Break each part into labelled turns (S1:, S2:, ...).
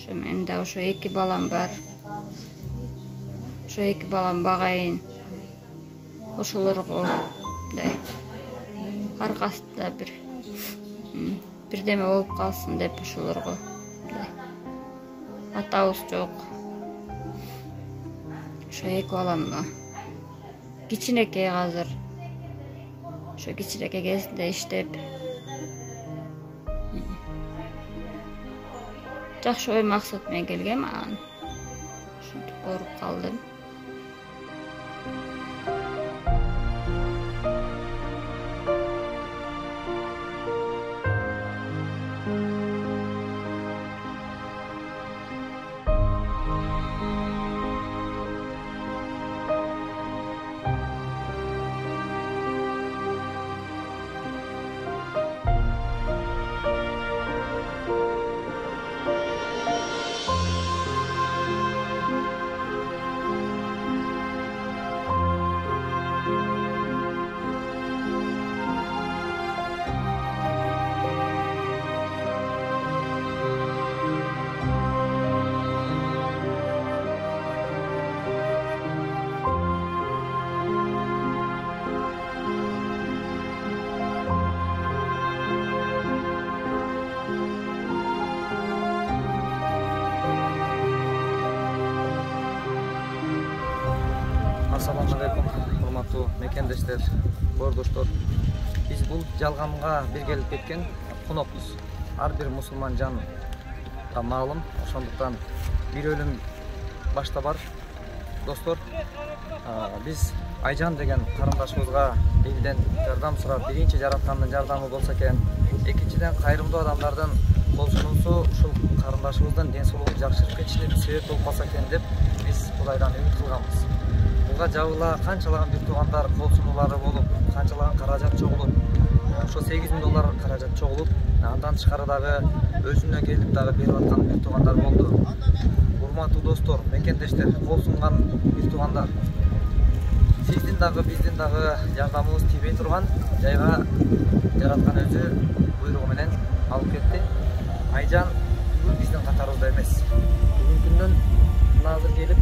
S1: Ошо менин да ошо 2 балам бар. Ошо 2 балам багайын. Ошолорго мындай аркасында бирдеме болуп калсын деп ошолорго атабыз жок. Ошо 2 балам кичинекей азыр. Ошо кичинекей кезинде иштеп жакшы ой максат менен келген маған. Ошентип коруп калдым.
S2: Assalamu alaikum, hormаттуу мекендештер, бордоштор. Биз бул жалганга бир келип кеткен конокпуз. Ар бир мусулман жан маалым, ошондуктан бир өлүм башта бар. Достор, биз Айжан деген карындашыбызга элден жардам сурап, биринчи жараткандын жардамы болсо экен, экинчиден кайрымдуу адамдардын кол сунуусу ушул карындашыбыздын ден соолугун жакшырып кетишине себеп болуп калса экен деп биз Кудайдан үмүт кылганбыз. Буга жабыла канчалаган бир туугандар кол сунуулары болуп, канчалаган каражат чогулуп, ошо $8.000 каражат чогулуп, андан тышкары дагы өзүнө келип дагы берип аткан бир туугандар болду. Урматтуу достор, мекендештер, кол сунган бир туугандар. Сиздин дагы биздин дагы жардамыбыз тийбей турган жайга жараткан өзү буйругу менен алып кетти. Айжан бүгүн биздин катарыбызда эмес. Бүгүнкү күндөн азыр келип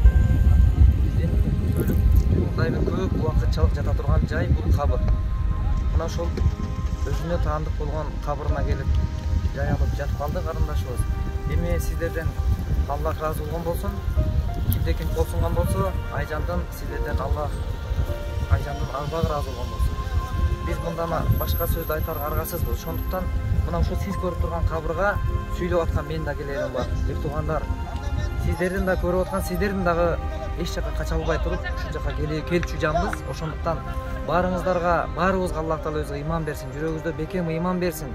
S2: мындай бир көп убакытчалык жата турган жай бул кабыр. Мына ошол өзүнө таандык болгон кабырына келип жай алып жатып калды карындашыбыз. Эми сиздерден Аллах ыраазы болгон болсун. Кимде ким кол сунган болсо, Айжандын сиздерден Аллах Айжандын албагы ыраазы болгон болсун. Биз мындан башка сөздү айтарга аргасызбыз. Ошондуктан мына ушул сиз көрүп турган кабырга сүйлөп аткан менин да келерим бар. Бир туугандар, сиздердин да көрүп аткан, сиздердин дагы эч жака кача албай туруп, ушул жака келчү жанбыз. Ошондуктан баарыбызга Аллах Таала өзү ыйман берсин, жүрөгүбүздө бекем ыйман берсин.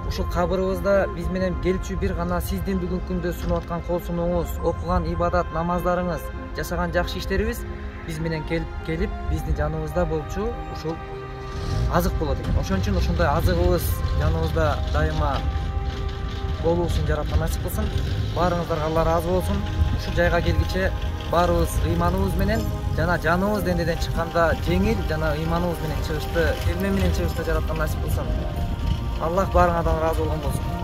S2: Ушул кабырыбызда биз менен келчү бир гана сиздин бүгүнкү күндө сунуп аткан кол сунууңуз, окуган ибадат, намаздарыңыз, жашаган жакшы иштерибиз биз менен келип биздин жаныбызда болчу ушул азык болот экен. Ошон үчүн ошондой азыгыбыз жаныбызда дайыма болуусун жараткан насип кылсын. Баарыңыздарга Алла ыраазы болсун. Ушул жайга келгиче баарыбыз ыйманыбыз менен жана жаныбыз дендеден чыкканда жеңил жана ыйманыбыз менен чыгышты, келме менен чыгышты жараткан насип кылсын. Аллах баарыңардан ыраазы болгон болсун.